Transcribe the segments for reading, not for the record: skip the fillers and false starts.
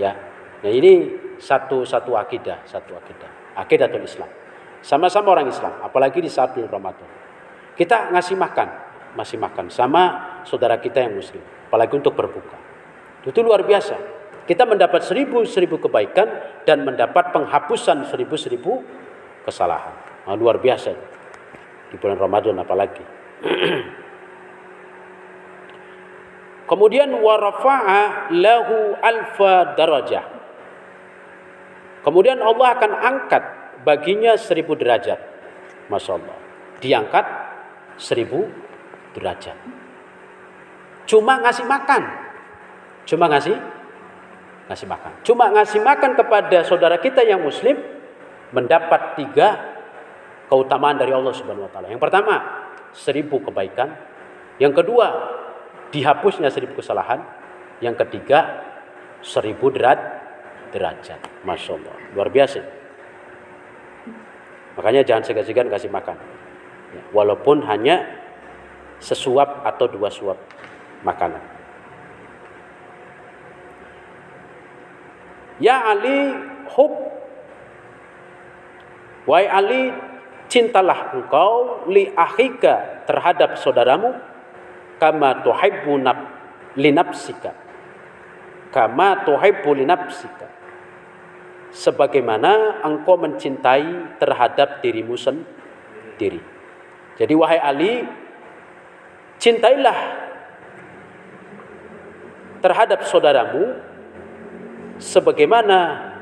Ya. Nah, ini satu akidah, akidatul Islam. Sama-sama orang Islam, apalagi di saat bulan Ramadan. Kita masih makan sama saudara kita yang muslim, apalagi untuk berbuka. Itu luar biasa. Kita mendapat 1000 kebaikan dan mendapat penghapusan 1000 kesalahan. Nah, luar biasa di bulan Ramadan apalagi. Kemudian warafa'a lahu alfa darajah. Kemudian Allah akan angkat baginya 1000 derajat. Masya Allah. Diangkat 1000 derajat. Cuma ngasih makan. Cuma ngasih makan. Cuma ngasih makan kepada saudara kita yang muslim mendapat 3 keutamaan dari Allah Subhanahu wa taala. Yang pertama, 1000 kebaikan. Yang kedua, dihapusnya 1000 kesalahan. Yang ketiga, 1000 derajat. Masya Allah, luar biasa. Makanya jangan segan-segan kasih makan, ya, walaupun hanya sesuap atau 2 suap makanan. Ya Ali hub, wahai Ali, cintalah engkau li akhika terhadap saudaramu kama tuhibbu li nafsika, kama tuhibbu li nafsika, sebagaimana engkau mencintai terhadap dirimu sendiri. Jadi wahai Ali, cintailah terhadap saudaramu sebagaimana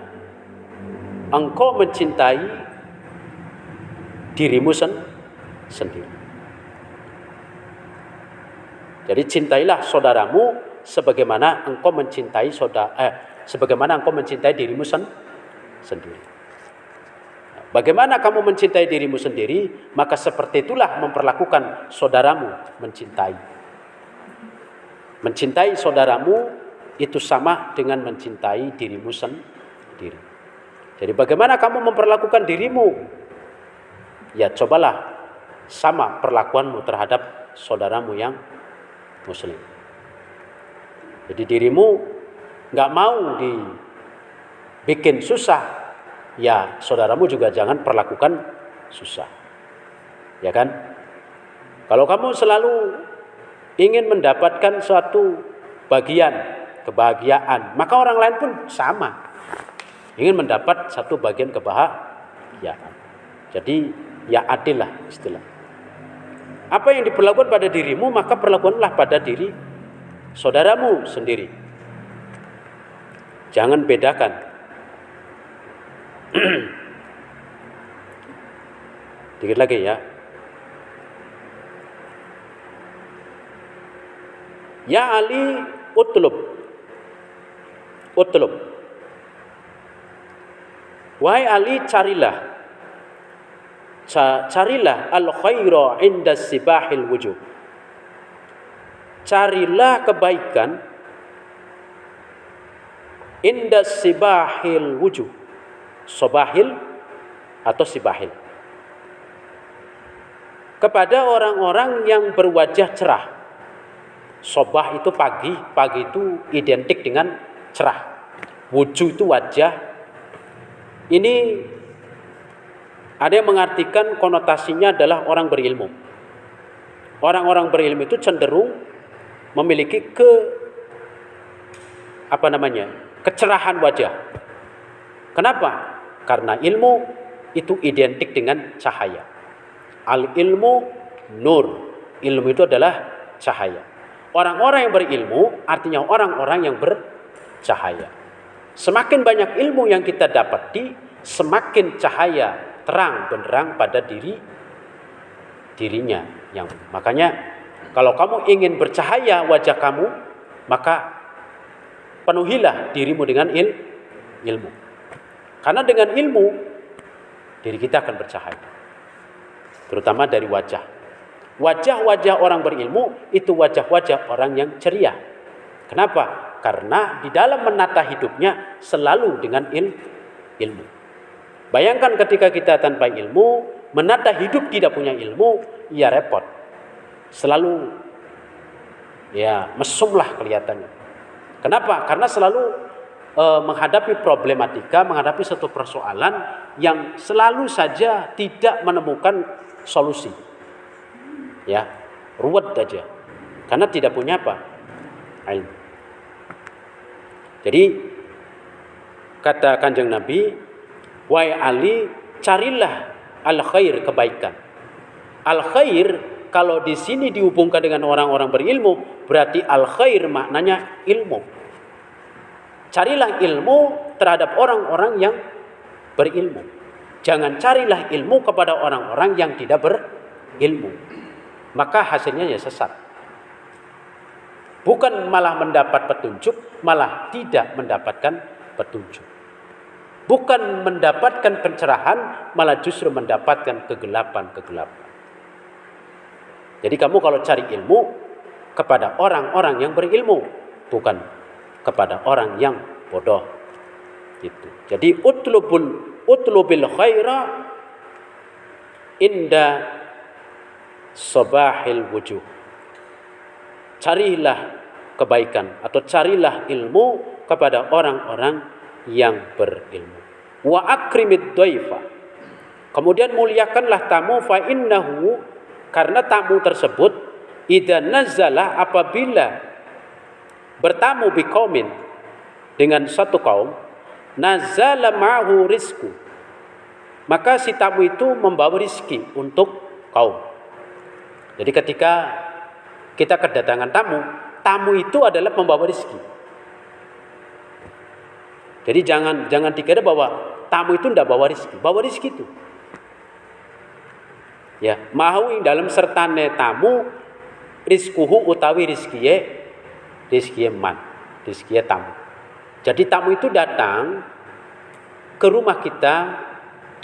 engkau mencintai dirimu sendiri. Jadi cintailah saudaramu sebagaimana engkau mencintai dirimu sendiri. Bagaimana kamu mencintai dirimu sendiri, maka seperti itulah memperlakukan saudaramu mencintai. Mencintai saudaramu itu sama dengan mencintai dirimu sendiri. Jadi bagaimana kamu memperlakukan dirimu? Ya cobalah sama perlakuanmu terhadap saudaramu yang muslim. Jadi dirimu nggak mau dibikin susah, ya saudaramu juga jangan perlakukan susah. Ya kan? Kalau kamu selalu ingin mendapatkan suatu bagian kebahagiaan, maka orang lain pun sama ingin mendapat satu bagian kebahagiaan. Jadi ya adil lah istilah. Apa yang diperlakukan pada dirimu, maka perlakukanlah pada diri saudaramu sendiri. Jangan bedakan. Dikit lagi ya. Ya Ali utlub. Wahai Ali, carilah al-khaira inda sibahil wujuh. Carilah kebaikan inda sibahil wujuh. Sobahil atau sibahil. Kepada orang-orang yang berwajah cerah. Sobah itu pagi itu identik dengan cerah. Wujuh itu wajah. Ini ada yang mengartikan konotasinya adalah orang berilmu. Orang-orang berilmu itu cenderung memiliki kecerahan wajah. Kenapa? Karena ilmu itu identik dengan cahaya. Al-ilmu nur. Ilmu itu adalah cahaya. Orang-orang yang berilmu artinya orang-orang yang bercahaya. Semakin banyak ilmu yang kita dapati, semakin cahaya terang benderang pada dirinya. Makanya kalau kamu ingin bercahaya wajah kamu, maka penuhilah dirimu dengan ilmu. Karena dengan ilmu diri kita akan bercahaya. Terutama dari wajah. Wajah-wajah orang berilmu itu wajah-wajah orang yang ceria. Kenapa? Karena di dalam menata hidupnya selalu dengan ilmu. Bayangkan ketika kita tanpa ilmu, menata hidup tidak punya ilmu, ya repot. Selalu ya mesumlah kelihatannya. Kenapa? Karena selalu menghadapi problematika, menghadapi satu persoalan yang selalu saja tidak menemukan solusi. Ya, ruwet aja. Karena tidak punya apa? Ilmu. Jadi kata Kanjeng Nabi, wahai Ali, carilah al-khair, kebaikan. Al-khair kalau di sini dihubungkan dengan orang-orang berilmu, berarti al-khair maknanya ilmu. Carilah ilmu terhadap orang-orang yang berilmu. Jangan carilah ilmu kepada orang-orang yang tidak berilmu. Maka hasilnya ya sesat. Bukan malah mendapat petunjuk, malah tidak mendapatkan petunjuk. Bukan mendapatkan pencerahan, malah justru mendapatkan kegelapan-kegelapan. Jadi kamu kalau cari ilmu kepada orang-orang yang berilmu, bukan kepada orang yang bodoh. Gitu. Jadi utlubil khaira inda sabahil wujuh. Carilah kebaikan atau carilah ilmu kepada orang-orang yang berilmu. Wa akrimid dhaifa. Kemudian muliakanlah tamu, fa innahu, karena tamu tersebut idza nazala, apabila bertamu biqaumin, dengan satu kaum, nazala ma'hu rizku, maka si tamu itu membawa rizki untuk kaum. Jadi ketika kita kedatangan tamu, tamu itu adalah pembawa rizki. Jadi jangan dikira bahwa tamu itu tidak bawa rizki. Bawa rizki itu. Ya, mau dalam sertane tamu rizkuhu utawi rizkiye man, rizkiye tamu. Jadi tamu itu datang ke rumah kita,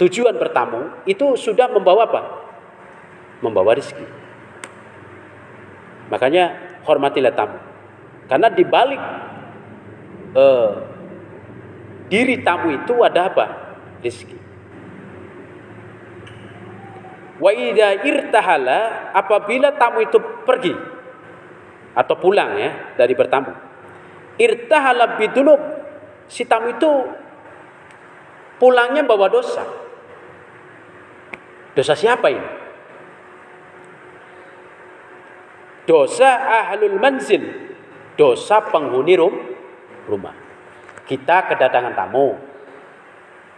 tujuan bertamu itu sudah membawa apa? Membawa rizki. Makanya hormatilah tamu. Karena di balik diri tamu itu ada apa? Rizki. Wa idza irtahala, apabila tamu itu pergi atau pulang ya dari bertamu. Irtahala bidunub, si tamu itu pulangnya bawa dosa. Dosa siapa ini? Dosa ahlul manzil, dosa penghuni rumah. Kita kedatangan tamu.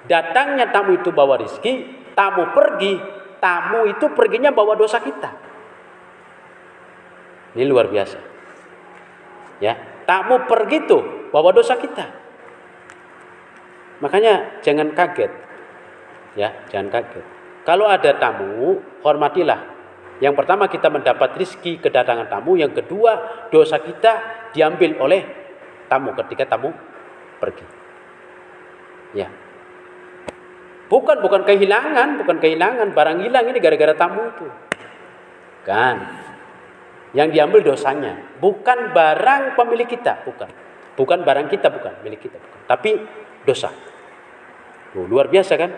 Datangnya tamu itu bawa rizki, tamu pergi, tamu itu perginya bawa dosa kita. Ini luar biasa. Ya, tamu pergi tuh bawa dosa kita. Makanya jangan kaget. Ya, jangan kaget. Kalau ada tamu, hormatilah. Yang pertama kita mendapat rizki kedatangan tamu. Yang kedua dosa kita diambil oleh tamu ketika tamu pergi. Ya. Bukan kehilangan barang hilang ini gara-gara tamu itu. Kan. Yang diambil dosanya, bukan barang pemilik kita, bukan. Bukan barang kita, bukan milik kita, bukan. Tapi dosa. Luar biasa kan?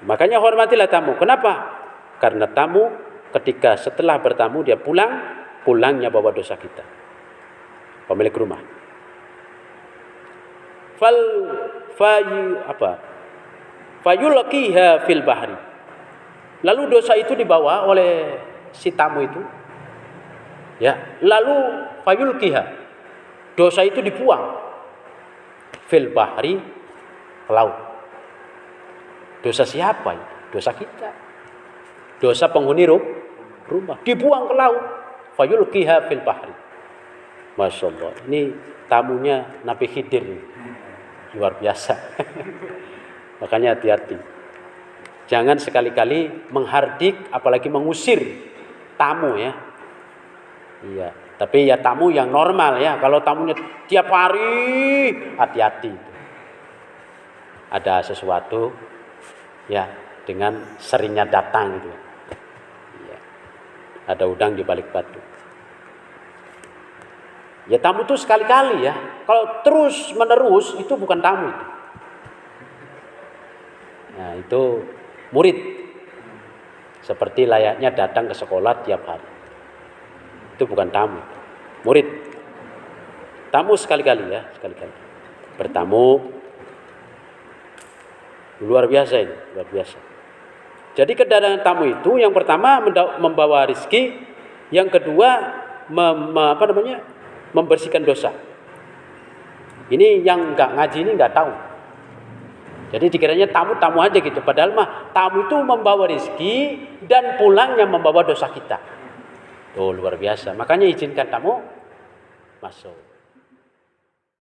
Makanya hormatilah tamu. Kenapa? Karena tamu ketika setelah bertamu dia pulangnya bawa dosa kita. Pemilik rumah. Fayulqiha fil bahri. Lalu dosa itu dibawa oleh si tamu itu. Ya, lalu fayulqiha. Dosa itu dibuang fil bahri, ke laut. Dosa siapa itu? Dosa kita. Dosa penghuni rumah dibuang ke laut. Fayulqiha fil bahri. Masya Allah. Ini tamunya Nabi Khidir. Luar biasa. Makanya hati-hati. Jangan sekali-kali menghardik apalagi mengusir tamu ya. Iya, tapi ya tamu yang normal ya. Kalau tamunya tiap hari, hati-hati. Ada sesuatu ya dengan seringnya datang gitu. Ya. Ada udang di balik batu. Ya tamu itu sekali-kali ya. Kalau terus menerus itu bukan tamu itu. Nah itu murid. Seperti layaknya datang ke sekolah tiap hari. Itu bukan tamu. Murid. Tamu sekali-kali ya. Sekali-kali. bertamu. Luar biasa ini, luar biasa. Jadi kedatangan tamu itu yang pertama membawa rezeki, yang kedua membersihkan dosa. Ini yang nggak ngaji ini nggak tahu. Jadi dikiranya tamu aja gitu. Padahal mah tamu itu membawa rezeki dan pulangnya membawa dosa kita. Oh luar biasa. Makanya izinkan tamu masuk.